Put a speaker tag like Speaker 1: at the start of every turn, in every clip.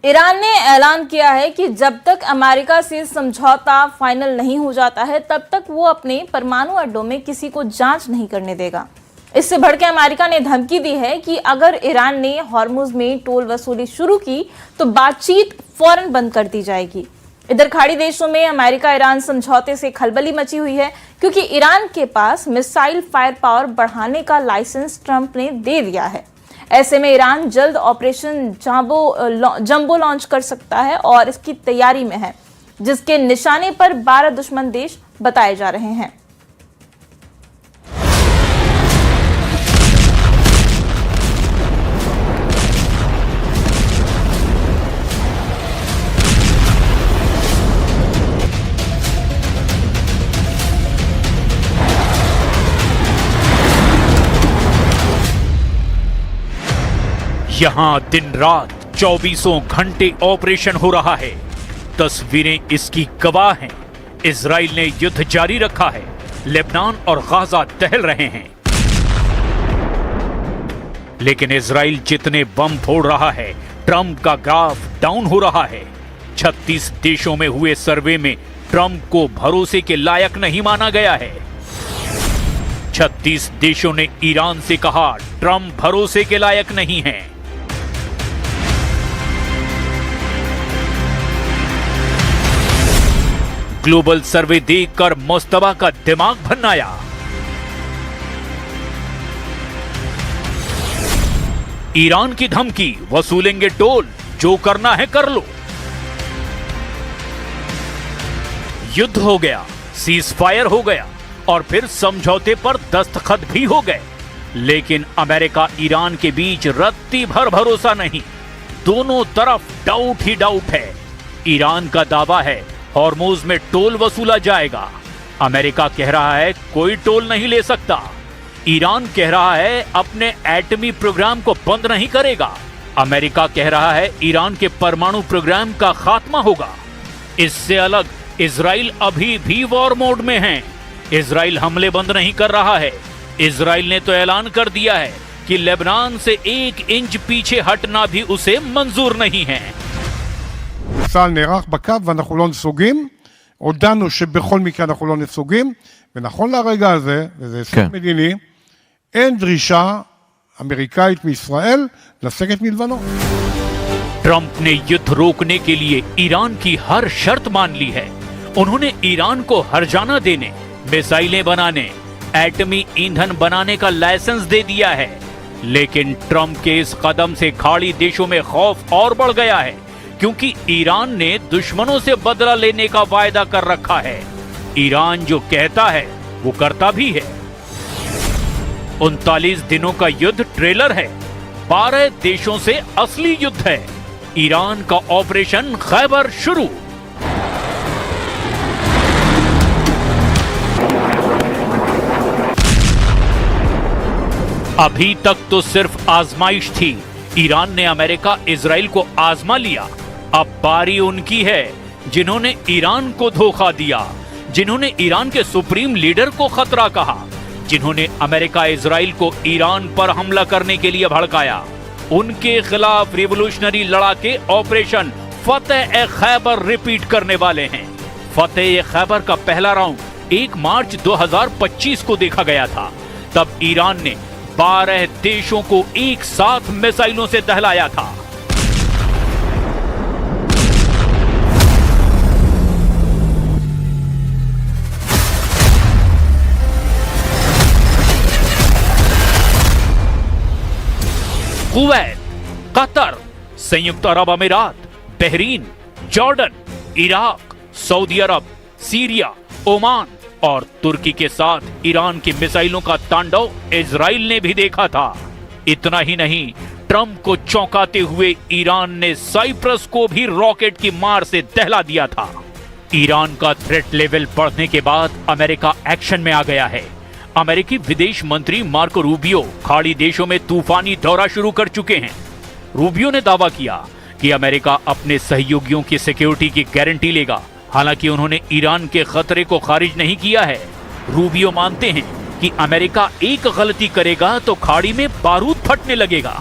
Speaker 1: Iran ने ऐलान किया है कि जब तक अमेरिका से समझौता फाइनल नहीं हो जाता है तब तक वो अपने परमाणु अड्डों में किसी को जांच नहीं करने देगा। इससे बढ़ के अमेरिका ने धमकी दी है कि अगर ईरान ने हॉर्मुज में टोल वसूली शुरू की तो बातचीत फौरन बंद कर दी जाएगी। इधर खाड़ी देशों में अमेरिका ईरान समझौते से खलबली मची हुई है क्योंकि ईरान के पास मिसाइल फायर पावर बढ़ाने का लाइसेंस ट्रंप ने दे दिया है। ऐसे में ईरान जल्द ऑपरेशन जंबो लॉन्च कर सकता है और इसकी तैयारी में है, जिसके निशाने पर 12 दुश्मन देश बताए जा रहे हैं।
Speaker 2: यहां दिन रात 24 घंटे ऑपरेशन हो रहा है। तस्वीरें इसकी गवाह हैं। इजराइल ने युद्ध जारी रखा है। लेबनान और गाजा दहल रहे हैं। लेकिन इजराइल जितने बम फोड़ रहा है, ट्रंप का ग्राफ डाउन हो रहा है। 36 देशों में हुए सर्वे में ट्रंप को भरोसे के लायक नहीं माना गया है। 36 देशों ने ईरान से कहा ट्रंप भरोसे के लायक नहीं है। ग्लोबल सर्वे देखकर मुस्तफा का दिमाग भन्नाया। ईरान की धमकी, वसूलेंगे टोल, जो करना है कर लो। युद्ध हो गया, सीज फायर हो गया और फिर समझौते पर दस्तखत भी हो गए। लेकिन अमेरिका ईरान के बीच रत्ती भर भरोसा नहीं। दोनों तरफ डाउट ही डाउट है। ईरान का दावा है हॉर्मुज में टोल वसूला जाएगा। अमेरिका कह रहा है कोई टोल नहीं ले सकता। ईरान कह रहा है अपने एटमी प्रोग्राम को बंद नहीं करेगा। अमेरिका कह रहा है ईरान के परमाणु प्रोग्राम का खात्मा होगा। इससे अलग इजराइल अभी भी वॉर मोड में है। इजराइल हमले बंद नहीं कर रहा है। इजराइल ने तो ऐलान कर दिया है कि लेबनान से 1 इंच पीछे हटना भी उसे मंजूर नहीं है।
Speaker 3: צה"ל נערך בקו ואנחנו לא נסוגים. הודענו שבכל מקרה אנחנו לא נסוגים, ונכון לרגע הזה, וזה הישג מדיני, אין דרישה אמריקאית מישראל לסגת מלבנון.
Speaker 2: ट्रंप ने युद्ध रोकने के लिए ईरान की हर शर्त मान ली है। उन्होंने ईरान को हर्जाना देने, मिसाइलें बनाने, एटमी ईंधन बनाने का लाइसेंस दे दिया है। लेकिन ट्रंप के इस कदम से खाड़ी देशों में खौफ और बढ़ गया है, क्योंकि ईरान ने दुश्मनों से बदला लेने का वायदा कर रखा है। ईरान जो कहता है वो करता भी है। 39 दिनों का युद्ध ट्रेलर है। 12 देशों से असली युद्ध है। ईरान का ऑपरेशन खैबर शुरू। अभी तक तो सिर्फ आजमाइश थी। ईरान ने अमेरिका, इजराइल को आजमा लिया। अब बारी उनकी है, जिन्होंने ईरान को धोखा दिया, जिन्होंने ईरान के सुप्रीम लीडर को खतरा कहा, जिन्होंने अमेरिका, इजराइल को ईरान पर हमला करने के लिए भड़काया। उनके खिलाफ रिवोल्यूशनरी लड़ाके ऑपरेशन फतेह खैबर रिपीट करने वाले हैं। फतेह खैबर का पहला राउंड 1 मार्च 2025 को देखा गया था। तब ईरान ने 12 देशों को एक साथ मिसाइलों से दहलाया था। कुवैत, कतर, संयुक्त अरब अमीरात, बहरीन, जॉर्डन, इराक, सऊदी अरब, सीरिया, ओमान और तुर्की के साथ ईरान की मिसाइलों का तांडव इजराइल ने भी देखा था। इतना ही नहीं, ट्रंप को चौंकाते हुए ईरान ने साइप्रस को भी रॉकेट की मार से दहला दिया था। ईरान का थ्रेट लेवल बढ़ने के बाद अमेरिका एक्शन में आ गया है। अमेरिकी विदेश मंत्री मार्को रूबियो खाड़ी देशों में तूफानी दौरा शुरू कर चुके हैं। रूबियो ने दावा किया कि अमेरिका अपने सहयोगियों की सिक्योरिटी की गारंटी लेगा। हालांकि उन्होंने ईरान के खतरे को खारिज नहीं किया है। रूबियो मानते हैं कि अमेरिका एक गलती करेगा तो खाड़ी में बारूद फटने लगेगा।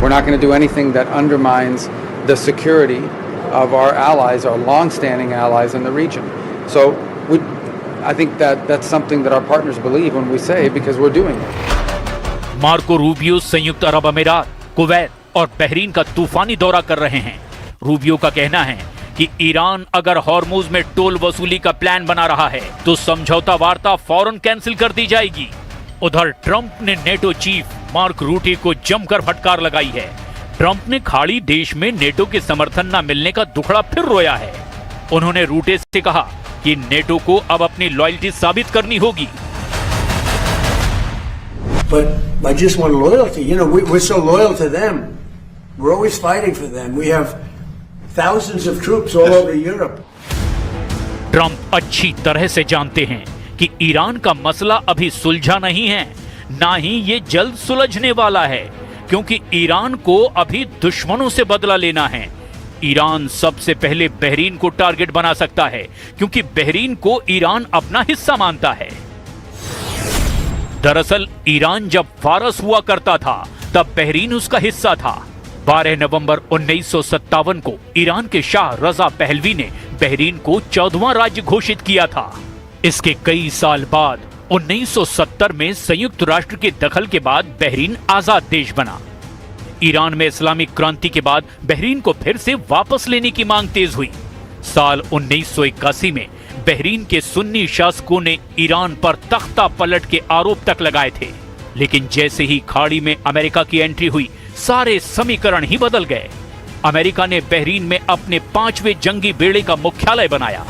Speaker 4: We're not going to do anything that undermines the security of our allies, our long-standing allies in the region. So I think that's something that our partners believe when we say, because we're doing it.
Speaker 2: Marco Rubio संयुक्त अरब अमीरात, Kuwait और Bahrain का तूफानी दौरा कर रहे हैं। Rubio का कहना है कि ईरान अगर हॉर्मुज में टोल वसूली का प्लान बना रहा है तो समझौता वार्ता फौरन कैंसिल कर दी जाएगी। उधर ट्रंप ने नेटो चीफ मार्क रूटे को जमकर फटकार लगाई है। ट्रंप ने खाड़ी देश में नेटो के समर्थन न मिलने का दुखड़ा फिर रोया है। उन्होंने रूटे से कहा कि नेटो को अब अपनी लॉयल्टी साबित करनी होगी।
Speaker 5: But I just want loyalty. You know, we're so loyal to them. We're always fighting for them. We have thousands of troops all over Europe.
Speaker 2: Trump अच्छी तरह से जानते हैं कि ईरान का मसला अभी सुलझा नहीं है, ना ही ये जल्द सुलझने वाला है, क्योंकि ईरान को अभी दुश्मनों से बदला लेना है। ईरान सबसे पहले बहरीन को टारगेट बना सकता है, क्योंकि बहरीन को ईरान अपना हिस्सा मानता है। दरअसल ईरान जब फारस हुआ करता था तब बहरीन उसका हिस्सा था। 12 नवंबर 1957 को ईरान के शाह रजा पहलवी ने बहरीन को 14वां राज्य घोषित किया था। इसके कई साल बाद 1970 में संयुक्त राष्ट्र के दखल के बाद बहरीन आजाद देश बना। ईरान में इस्लामिक क्रांति के बाद बहरीन को फिर से वापस लेने की मांग तेज हुई। साल 1981 में बहरीन के सुन्नी शासकों ने ईरान पर तख्ता पलट के आरोप तक लगाए थे, लेकिन जैसे ही खाड़ी में अमेरिका की एंट्री हुई, सारे समीकरण ही बदल गए। अमेरिका ने बहरीन में अपने 5वें जंगी बेड़े का मुख्यालय बनाया।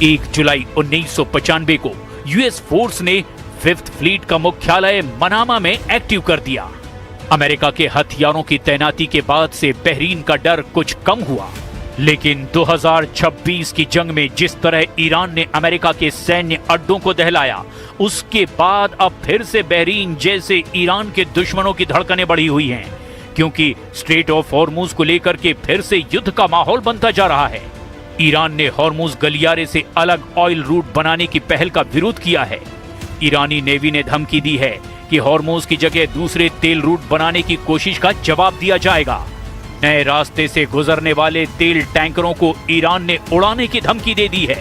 Speaker 2: 1 जुलाई 1995 को यूएस फोर्स ने 5th फ्लीट का मुख्यालय मनामा में एक्टिव कर दिया। अमेरिका के हथियारों की तैनाती के बाद से बहरीन का डर कुछ कम हुआ, लेकिन 2026 की जंग में जिस तरह ईरान ने अमेरिका के सैन्य अड्डों को दहलाया, उसके बाद अब फिर से बहरीन जैसे ईरान के दुश्मनों की धड़कनें बढ़ी हुई हैं, क्योंकि स्ट्रेट ऑफ हॉर्मुज को लेकर के फिर से युद्ध का माहौल बनता जा रहा है। ईरान ने हॉर्मुज गलियारे से अलग ऑयल रूट बनाने की पहल का विरोध किया है। ईरानी नेवी ने धमकी दी है कि हॉर्मुज की जगह दूसरे तेल रूट बनाने की कोशिश का जवाब दिया जाएगा। नए रास्ते से गुजरने वाले तेल टैंकरों को ईरान ने उड़ाने की धमकी दे दी है।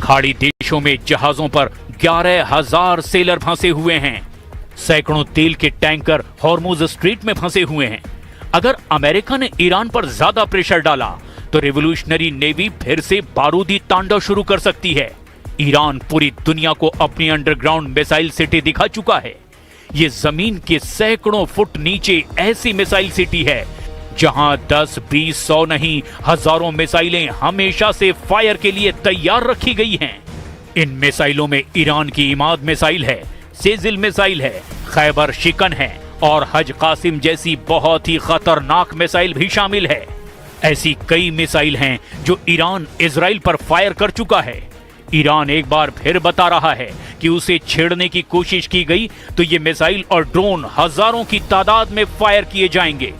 Speaker 2: खाड़ी देशों में जहाजों पर 11,000 सेलर फंसे हुए हैं। सैकड़ों तेल के टैंकर हॉर्मुज स्ट्रेट में फंसे हुए हैं। अगर अमेरिका ने ईरान पर ज्यादा प्रेशर डाला तो रिवोल्यूशनरी नेवी फिर से बारूदी तांडव शुरू कर सकती है। ईरान पूरी दुनिया को अपनी अंडरग्राउंड मिसाइल सिटी दिखा चुका है। ये जमीन के सैकड़ों फुट नीचे ऐसी मिसाइल सिटी है जहां 10, 20, 100 नहीं, हजारों मिसाइलें हमेशा से फायर के लिए तैयार रखी गई हैं। इन मिसाइलों में ईरान की इमाद मिसाइल है, सेजिल मिसाइल है, खैबर शिकन है और हज कासिम जैसी बहुत ही खतरनाक मिसाइल भी शामिल है। ऐसी कई मिसाइल हैं जो ईरान इजराइल पर फायर कर चुका है। ईरान एक बार फिर बता रहा है कि उसे छेड़ने की कोशिश की गई तो ये मिसाइल और ड्रोन हजारों की तादाद में फायर किए जाएंगे।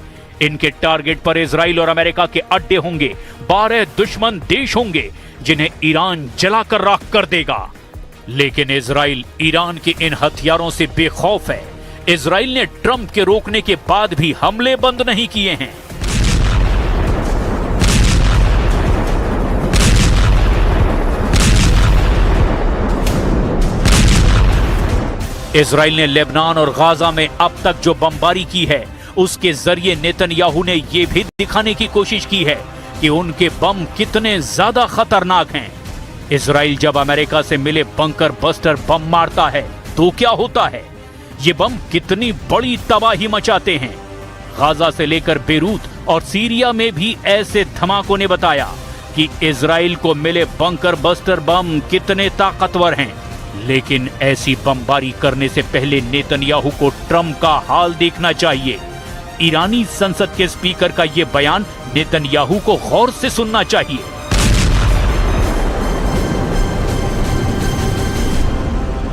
Speaker 2: इनके टारगेट पर इजराइल और अमेरिका के अड्डे होंगे। 12 दुश्मन देश होंगे जिन्हें ईरान जलाकर राख कर देगा। लेकिन इजराइल ईरान के इन हथियारों से बेखौफ है। इजराइल ने ट्रंप के रोकने के बाद भी हमले बंद नहीं किए हैं। इजराइल ने लेबनान और गाजा में अब तक जो बमबारी की है, उसके जरिए नेतन्याहू ने यह भी दिखाने की कोशिश की है कि उनके बम कितने ज्यादा खतरनाक हैं। इजराइल जब अमेरिका से मिले बंकर बस्टर बम मारता है तो क्या होता है? ये बम कितनी बड़ी तबाही मचाते हैं। गाजा से लेकर बेरूत और सीरिया में भी ऐसे धमाकों ने बताया कि इजराइल को मिले बंकर बस्टर बम कितने ताकतवर हैं। लेकिन ऐसी बमबारी करने से पहले नेतन्याहू को ट्रंप का हाल देखना चाहिए। ईरानी संसद के स्पीकर का यह बयान नेतन्याहू को गौर से सुनना चाहिए।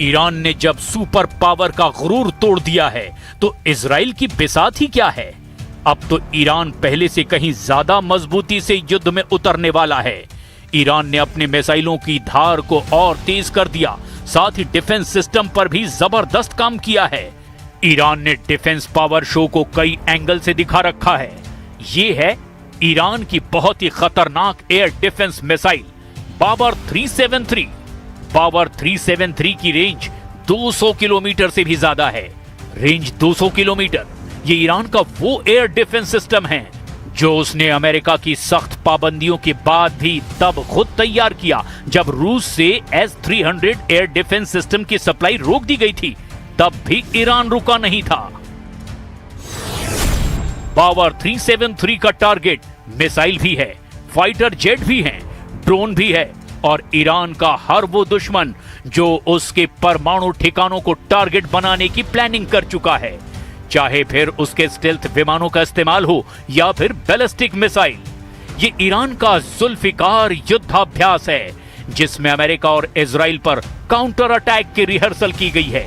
Speaker 2: ईरान ने जब सुपर पावर का गुरूर तोड़ दिया है तो इजराइल की बिसात ही क्या है। अब तो ईरान पहले से कहीं ज्यादा मजबूती से युद्ध में उतरने वाला है। ईरान ने अपने मिसाइलों की धार को और तेज कर दिया, साथ ही डिफेंस सिस्टम पर भी जबरदस्त काम किया है। ईरान ने डिफेंस पावर शो को कई एंगल से दिखा रखा है। ये है ईरान की बहुत ही खतरनाक air defence missile Babur 373। Babur 373 की रेंज 200 किलोमीटर से भी ज्यादा है। रेंज 200 किलोमीटर, ये ईरान का वो एयर डिफेंस सिस्टम है जो उसने अमेरिका की सख्त पाबंदियों के बाद भी तब खुद तैयार किया जब रूस से S-300 एयर डिफेंस सिस्टम की सप्लाई रोक दी गई थी। तब भी ईरान रुका नहीं था। बाबर 373 का टारगेट मिसाइल भी है, फाइटर जेट भी हैं, ड्रोन भी है और ईरान का हर वो दुश्मन जो उसके परमाणु ठिकानों को टारगेट बनाने की प्लानिंग कर चुका है, चाहे फिर उसके स्टेल्थ विमानों का इस्तेमाल हो या फिर बैलिस्टिक मिसाइल। ये ईरान का जुल्फिकार युद्धाभ्यास है जिसमें अमेरिका और इजराइल पर काउंटर अटैक की रिहर्सल की गई है।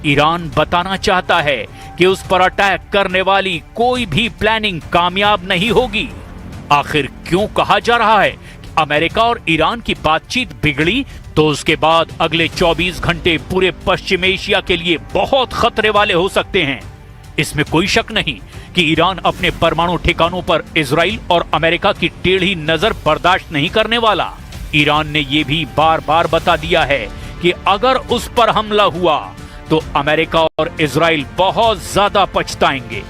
Speaker 2: ईरान बताना चाहता है कि उस पर अटैक करने वाली कोई भी प्लानिंग कामयाब नहीं होगी। आखिर क्यों कहा जा रहा है कि अमेरिका और ईरान की बातचीत बिगड़ी तो उसके बाद अगले 24 घंटे पूरे पश्चिम एशिया के लिए बहुत खतरे वाले हो सकते हैं। इसमें कोई शक नहीं कि ईरान अपने परमाणु ठिकानों पर इजराइल और अमेरिका की टेढ़ी नजर बर्दाश्त नहीं करने वाला। ईरान ने यह भी बार बार बता दिया है कि अगर उस पर हमला हुआ तो अमेरिका और इजराइल बहुत ज्यादा पछताएंगे।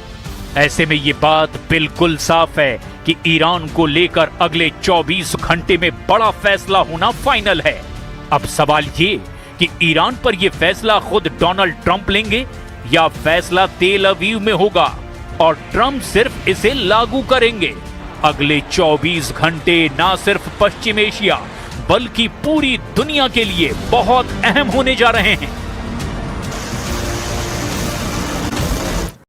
Speaker 2: ऐसे में ये बात बिल्कुल साफ है कि ईरान को लेकर अगले 24 घंटे में बड़ा फैसला होना फाइनल है। अब सवाल ये कि ईरान पर यह फैसला खुद डोनाल्ड ट्रंप लेंगे या फैसला तेल अवीव में होगा और ट्रंप सिर्फ इसे लागू करेंगे। अगले 24 घंटे ना सिर्फ पश्चिम एशिया बल्कि पूरी दुनिया के लिए बहुत अहम होने जा रहे हैं।